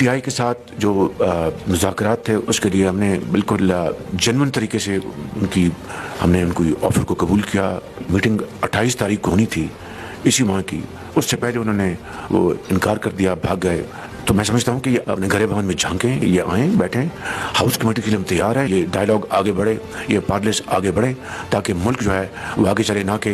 PTI के साथ जो मुज़ाकरात थे उसके लिए हमने बिल्कुल जेन्युइन तरीके से हमने उनकी ऑफ़र को कबूल किया। मीटिंग 28 तारीख को होनी थी इसी माह की, उससे पहले उन्होंने वो इनकार कर दिया, भाग गए। तो मैं समझता हूँ कि ये अपने घरे भवन में झांकें, ये आएँ, बैठें। हाउस कमेटी के लिए हम तैयार हैं। ये डायलॉग आगे बढ़े, ये पार्लिस आगे बढ़े, ताकि मुल्क जो है वो आगे चले, ना कि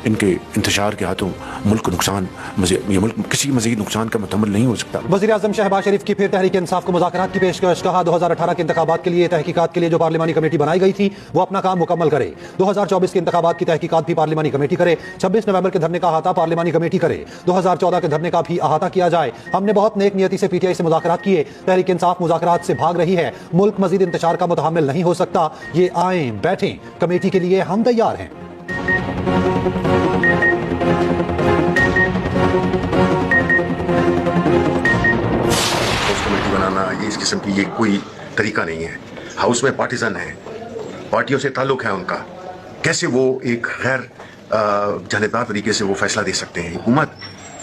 इनके इंतशार के हाथों मुल्क को नुकसान, ये मुल्क किसी मज़ीद नुकसान का मुतहम्मिल नहीं हो सकता। वज़ीर आज़म शहबाज शरीफ की फिर तहरीक इंसाफ को मुज़ाकरात की पेशकश। कहा 2018 के इंतखाबात के लिए तहकीकात के लिए जो पार्लिमानी कमेटी बनाई गई थी वो अपना काम मुकम्मल करे। 2024 के इंतखाबात की तहकीकात भी पार्लिमानी कमेटी करे। 26 नवंबर के धरने का अहाता पार्लिमानी कमेटी करे। 2014 के धरने का भी अहाता किया जाए। हमने बहुत नेक नियति से पीटीआई से मुज़ाकरात किए। तहरीक इंसाफ मुज़ाकरात से भाग रही है। मुल्क मजीद इंतशार का मुतहम्मिल नहीं हो सकता। ये आए, बैठें, कमेटी के लिए हम तैयार हैं। कमेटी बनाना ये इस किस्म की ये कोई तरीका नहीं है। हाउस में पार्टीजन है, पार्टियों से ताल्लुक है उनका, कैसे वो एक गैर जानेदार तरीके से वो फैसला दे सकते हैं? हुकूमत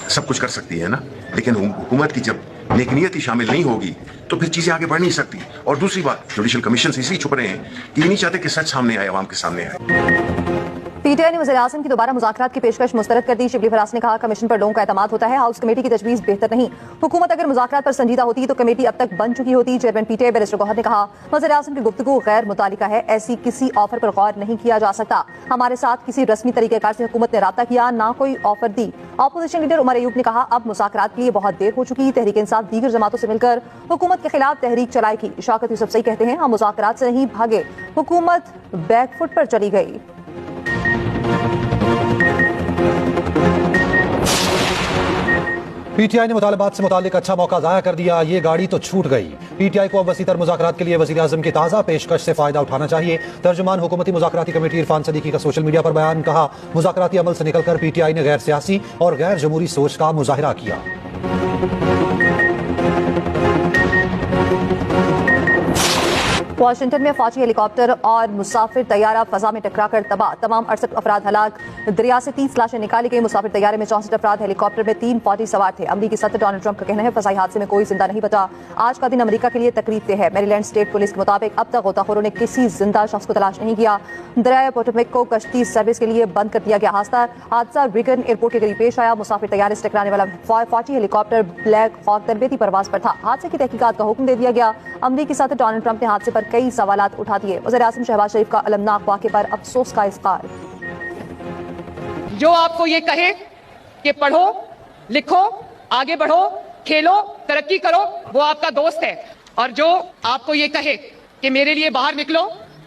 सब कुछ कर सकती है ना, लेकिन हुकूमत की जब नेकनियत ही शामिल नहीं होगी तो फिर चीजें आगे बढ़ नहीं सकती। और दूसरी बात, जुडिशल कमीशन से इसलिए छुप रहे हैं कि ये नहीं चाहते कि सच सामने आए, आवाम के सामने आए। पीटीआई ने वज़ीर आज़म की दोबारा मुज़ाकरात की पेशकश मुस्तरद कर दी। शिबली फराज ने कहा कमीशन पर लोगों का एतमाद होता है, हाउस कमेटी की तजवीज़ बेहतर नहीं। हुकूमत अगर मुज़ाकरात पर संजीदा होती तो कमेटी अब तक बन चुकी होती। चेयरमैन पीटीआई बैरिस्टर गौहर ने कहा वज़ीर आज़म की गुफ्तगू गैर मुतालिका है, ऐसी किसी ऑफर पर गौर नहीं किया जा सकता। हमारे साथ किसी रस्मी तरीक़ेकार से हुकूमत ने राब्ता किया, ना कोई ऑफर दी। अपोजिशन लीडर उमर अयूब ने कहा अब मुज़ाकरात के लिए बहुत देर हो चुकी। तहरीक इंसाफ दीगर जमातों से मिलकर हुकूमत के खिलाफ तहरीक चलाएगी। शौकत यूसुफ सही कहते हैं हम मुज़ाकरात से नहीं भागे, हुकूमत बैकफुट पर चली गई। पीटीआई ने मुतालबात से मुतालिक अच्छा मौका ज़ाया कर दिया, ये गाड़ी तो छूट गई। पीटीआई को अब वसीतर मुज़ाकरात के लिए वज़ीर आज़म की ताज़ा पेशकश से फ़ायदा उठाना चाहिए। तर्जुमान हुकूमती मुज़ाकराती कमेटी इरफान सदीकी का सोशल मीडिया पर बयान। कहा मुज़ाकराती अमल से निकलकर पीटीआई ने गैर सियासी और गैर जमहूरी सोच का मुज़ाहिरा किया। वाशिंगटन में फौजी हेलीकॉप्टर और मुसाफिर तैयारा फजा में टकराकर तबाह, तमाम 68 अफराद हलाक। दरिया से 30 लाशें निकाली गई। मुसाफिर तैयारे में 64 अफराद, हेलीकॉप्टर में 3 फौजी सवार थे। अमरीकी सदर डोनाल्ड ट्रंप का कहना है फसाई हादसे में कोई जिंदा नहीं बचा। आज का दिन अमरीका के लिए तकरीब से है। मैरीलैंड स्टेट पुलिस के मुताबिक अब तक गोताखोरों ने किसी जिंदा शख्स को तलाश नहीं किया। दरिया पोटोमेक को कश्ती सर्विस के लिए बंद कर दिया गया। हादसा रिगन एयरपोर्ट के करीब पेश आया। मुसाफिर तैयारे से टकराने वाला फौजी हेलीकॉप्टर ब्लैक हॉक तरबेती परवाज पर था। हादसे की तहकीकात का हुक्म दे दिया गया। अमरीकी सदर डोनाल्ड ट्रंप ने हादसे पर कई सवालात उठा दिए। वज़ीर आज़म शहबाज शरीफ का अलमनाक वाक़े पर अफसोस का इज़हार। जो आपको ये कहे कि पढ़ो, लिखो, आगे बढ़ो, खेलो, तरक्की करो, वो आपका दोस्त है। और जो आपको ये कहे कि मेरे लिए बाहर निकलो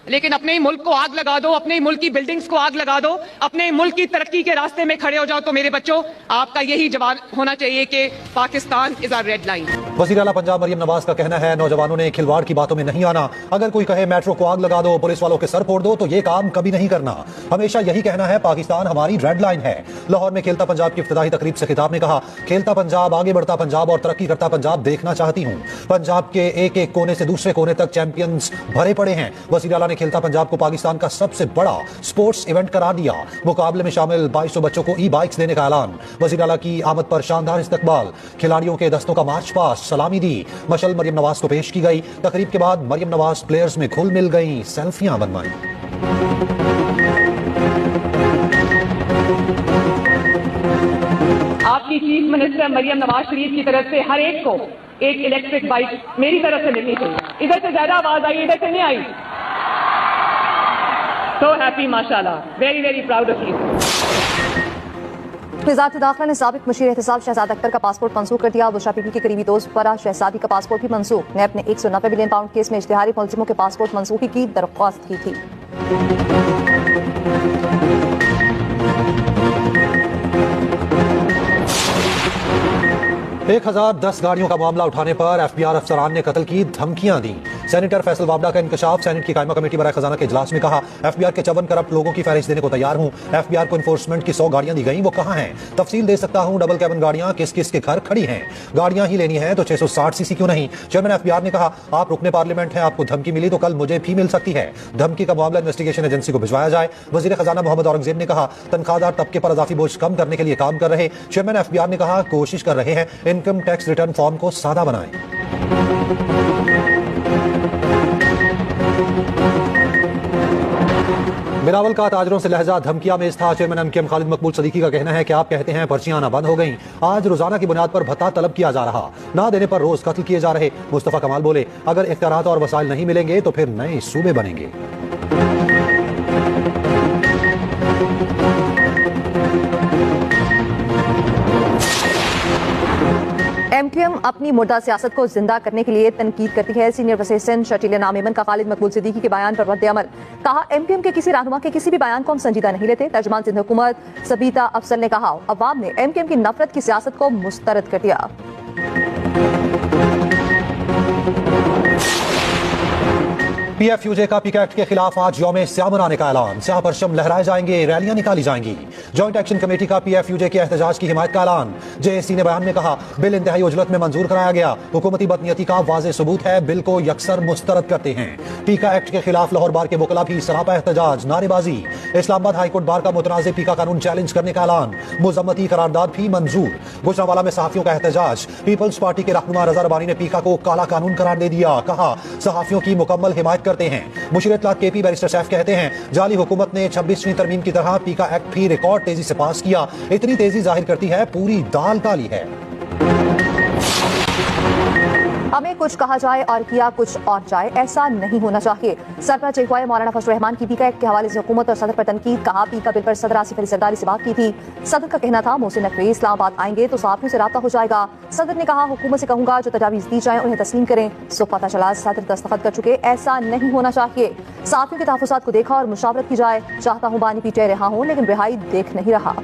लेकिन अपने ही मुल्क को आग लगा दो, अपने ही मुल्क की बिल्डिंग्स को आग लगा दो, अपने ही मुल्क की तरक्की के रास्ते में खड़े हो जाओ, तो मेरे बच्चों आपका यही जवाब होना चाहिए कि Pakistan is our red line. वज़ीर आला पंजाब मरियम नवाज का कहना है नौजवानों ने खिलवाड़ की बातों में नहीं आना। अगर कोई कहे मेट्रो को आग लगा दो, पुलिस वालों के सर फोड़ दो, तो ये काम कभी नहीं करना। हमेशा यही कहना है पाकिस्तान हमारी रेड लाइन है। लाहौर में खेलता पंजाब की इफ्तिताही तकरीब से खिताब ने कहा खेलता पंजाब, आगे बढ़ता पंजाब और तरक्की करता पंजाब देखना चाहती हूँ। पंजाब के एक एक कोने से दूसरे कोने तक चैंपियंस भरे पड़े हैं। वज़ीर आला ने खेलता पंजाब को पाकिस्तान का सबसे बड़ा स्पोर्ट्स इवेंट करार दिया। मुकाबले में शामिल 2200 बच्चों को ई बाइक्स देने का ऐलान। वज़ीर आला की आमद पर शानदार इस्तकबाल, खिलाड़ियों के दस्तों का मार्च पास, सलामी दी, मशल मरियम नवाज को पेश की गई। तकरीब के बाद मरियम नवाज प्लेयर्स में घुल मिल गई, सेल्फियां बनवाई। आपकी चीफ मिनिस्टर मरियम नवाज शरीफ की तरफ से हर एक को एक इलेक्ट्रिक बाइक मेरी तरफ से मिलनी चाहिए। इधर से ज्यादा आवाज आई, इधर से नहीं आई। So happy, माशाल्लाह, very very proud of you. वज़ारत दाखिला ने साबिक मुशीर एहतसाब शहजाद अकबर का पासपोर्ट मंसूख कर दिया। बुशरा बीबी के करीबी दोस्त फराह शहजादी का पासपोर्ट भी मंसूख। नैब ने 190 बिलियन पाउंड केस में इश्तिहारी मुलजिमों के पासपोर्ट मंसूखी की दरख्वास्त की थी। 1010 गाड़ियों का मामला उठाने पर एफबीआर अफसरान ने कत्ल की धमकियां दी। सेनेटर फैसल वाबडा का इंकशाफ। सेनेट की कायमा कमेटी बराए खजाना के इजलास में कहा एफबीआर के 54 करप्ट लोगों की फहरिस्त देने को तैयार हूं। एफबीआर को इन्फोर्समेंट की 100 गाड़ियां दी गई, वो कहां हैं? तफसील दे सकता हूं। डबल कैबिन गाड़ियां किस किस के घर खड़ी हैं? गाड़ियां ही लेनी है तो 660 सीसी क्यों नहीं? चेयरमैन एफबीआर ने कहा आप रुकने पार्लियामेंट हैं, आपको धमकी मिली तो कल मुझे भी मिल सकती है। धमकी का मामला इन्वेस्टिगेशन एजेंसी को भिजवाया जाए। वजीर खजाना मोहम्मद औरंगजेब ने कहा तनख्वाहदार तबके पर अजाफी बोझ कम करने के लिए काम कर रहे। चेयरमैन एफबीआर ने कहा कोशिश कर रहे हैं इनकम टैक्स रिटर्न फॉर्म को सादा बनाएं। बिलावल का ताजरों से लहजा धमकियां में था। चेयरमैन एमकेएम खालिद मकबूल सदीकी का कहना है कि आप कहते हैं पर्चियां आना बंद हो गईं, आज रोजाना की बुनियाद पर भत्ता तलब किया जा रहा, ना देने पर रोज कत्ल किए जा रहे। मुस्तफा कमाल बोले, अगर इख्तियारात और वसाइल नहीं मिलेंगे तो फिर नए सूबे बनेंगे। एमक्यूएम अपनी मुर्दा सियासत को जिंदा करने के लिए तनकीद करती है। सीनियर वसीसन शर्टीले नामेमन का खालिद मकबूल सिद्दीकी के बयान पर रद्द-ए-अमल। कहा, एमक्यूएम के किसी रहनुमा के किसी भी बयान को हम संजीदा नहीं लेते। तर्जुमान सिंध हुकूमत सबीता अफसल ने कहा, अवाम ने एमक्यूएम की नफरत की सियासत को मुस्तरद कर दिया। पीएफयूजे का पीका एक्ट के खिलाफ आज यौम स्याह मनाने का ऐलान। स्याह परचम लहराए जाएंगे, रैलियां निकाली जाएंगी। जॉइंट एक्शन कमेटी का पीएफयूजे के एहतजाज की हिमायत का ऐलान। जेएसी ने बयान में कहा, बिल इंतहाई उजलत में मंजूर कराया गया, हुकूमती बदनीयती का वाज़ेह सबूत है, बिल को यकसर मुस्तरद करते हैं। पीका एक्ट के खिलाफ लाहौर बार के वकला भी सरापा एहतजाज, नारेबाजी। इस्लामाबाद हाईकोर्ट बार का मुतनाज़े पीका कानून चैलेंज करने का ऐलान। मुज़म्मती करारदाद भी मंजूर। गुजरांवाला में सहाफियों का एहतजाज। पीपल्स पार्टी के रहनुमा रजा रबानी ने पीका को काला कानून करार दे दिया। कहा, सहाफियों की मुकम्मल हिमायत करते हैं। मुशीर इत्तलात केपी बैरिस्टर सैफ कहते हैं, जाली हुकूमत ने 26वीं तरमीम की तरह पीका एक्ट भी रिकॉर्ड तेजी से पास किया। इतनी तेजी जाहिर करती है पूरी दाल काली है। हमें कुछ कहा जाए और किया कुछ और जाए, ऐसा नहीं होना चाहिए। सरपरस्त चीफ मौलाना फजल रहमान की पीका एक्ट के हवाले से हुकूमत और सदर पर तनकीद। कहा, पीका बिल पर सदर आसिफ अली जरदारी से बात की थी। सदर का कहना था, मोहसिन नकवी इस्लामाबाद आएंगे तो सहाफियों से राब्ता हो जाएगा। सदर ने कहा, हुकूमत से कहूंगा जो तजावीज दी जाए उन्हें तस्लीम करें। सो पता चला सदर दस्तखत कर चुके, ऐसा नहीं होना चाहिए। सहाफियों के तहफ़्फ़ुज़ात को देखा और मुशावरत की जाए। चाहता हूँ बानी पीटे रहा हूँ, लेकिन रिहाई देख नहीं रहा।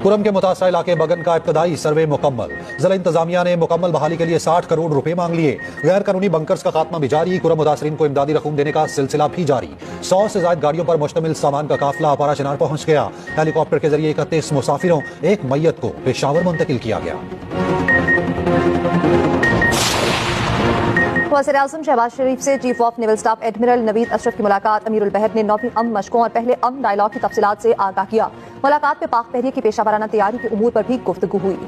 कुरम के मुतासरा इलाके बगन का इब्तदाई सर्वे मुकम्मल। जिला इंतजामिया ने मुकम्मल बहाली के लिए 60 करोड़ रुपए मांग लिए। गैर कानूनी बंकर्स का खात्मा भी जारी। कुरम मुतासरीन को इमदादी रकूम देने का सिलसिला भी जारी। 100 से ज्यादा गाड़ियों पर मुश्तमिल सामान का काफिला अपारा चिनार पहुंच गया। हेलीकॉप्टर के जरिए 31 मुसाफिरों, एक मैयत को पेशावर मुंतकिल किया गया। वज़ीर आज़म शहबाज शरीफ से chief of naval staff admiral Naveed Ashraf की मुलाकात। अमीरुल बहर ने 9वीं अमन मशकों और पहले अमन डायलॉग की तफसीलात से आगाह किया। मुलाकात में पाक बहरिया की पेशावराना तैयारी के उमूर पर भी गुफ्तगू हुई।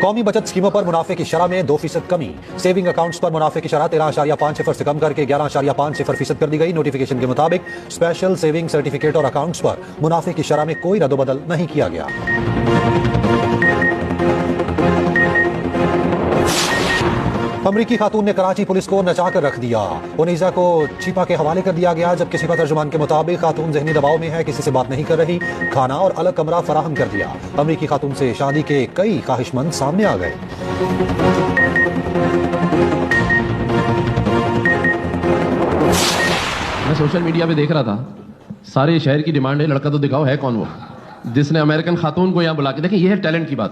कौमी बचत स्कीमों पर मुनाफे की शरह में 2% कमी। सेविंग अकाउंट्स पर मुनाफे की शरह 13.5 से कम करके 11.5% कर दी गई। नोटिफिकेशन के मुताबिक स्पेशल सेविंग सर्टिफिकेट और अकाउंट्स पर मुनाफे की शरह में कोई रद्दोबदल नहीं किया गया। अमरीकी खातून ने कराची पुलिस को नचा कर रख दिया। उनीजा को छिपा के हवाले कर दिया गया, जबकि सिपा तर्जुमान के मुताबिक खातून जहनी दबाव में है, किसी से बात नहीं कर रही, खाना और अलग कमरा फराहम कर दिया। अमरीकी खातून से शादी के कई ख्वाहिशमंद सामने आ गए। मैं सोशल मीडिया पे देख रहा था, सारे शहर की डिमांड है लड़का तो दिखाओ है कौन वो जिसने अमेरिकन खातून को यहाँ बुला के, देखिए ये है टैलेंट की बात।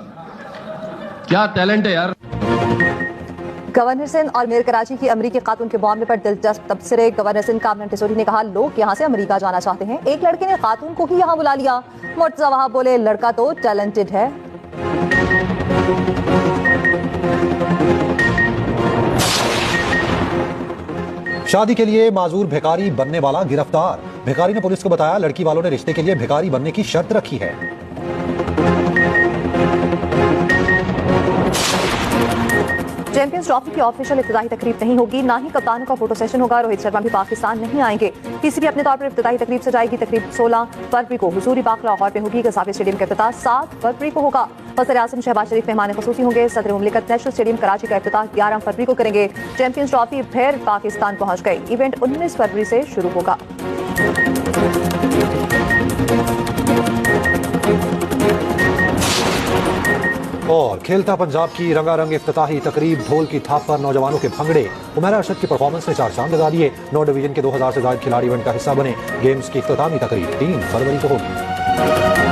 क्या टैलेंट है यार। गवर्नर सिंध और मेयर कराची की अमरीकी खातून के मामले पर दिलचस्प तबसरे। गवर्नर सिंध कामरान टिसोरी ने कहा, लोग यहाँ से अमरीका जाना चाहते हैं, एक लड़के ने खातून को ही यहाँ बुला लिया। मुर्तजा वहाब बोले, लड़का तो टैलेंटेड है। शादी के लिए माजूर भिखारी बनने वाला गिरफ्तार। भिखारी ने पुलिस को बताया, लड़की वालों ने रिश्ते के लिए भिखारी बनने की शर्त रखी है। चैंपियंस ट्रॉफी की ऑफिशियल इफ्तिताही तकरीब नहीं होगी, ना ही कप्तानों का फोटो सेशन होगा। रोहित शर्मा भी पाकिस्तान नहीं आएंगे। पीसीबी अपने तौर पर इफ्तिताही तकरीब से जाएगी। तकरीब 16 फरवरी को हुजूरी पाक लाहौर में होगी। गसाफी स्टेडियम का इफ्तिताह 7 फरवरी को होगा। वज़ीर आज़म शहबाज शरीफ मेहमान खुसूसी होंगे। सदर मुमलिकत नेशनल स्टेडियम कराची का इफ्तिताह 11 फरवरी को करेंगे। चैंपियंस ट्रॉफी फिर पाकिस्तान पहुंच गई। इवेंट 19 फरवरी से शुरू होगा। और खेलता पंजाब की रंगारंग इफ्तिताही तकरीब, ढोल की थाप पर नौजवानों के भंगड़े। उमैरा अरशद की परफॉर्मेंस ने चार चांद लगा दिए। 9 डिवीजन के 2000 से ज्यादा खिलाड़ी इवेंट का हिस्सा बने। गेम्स की इख्तितामी तकरीब 3 फरवरी को होगी।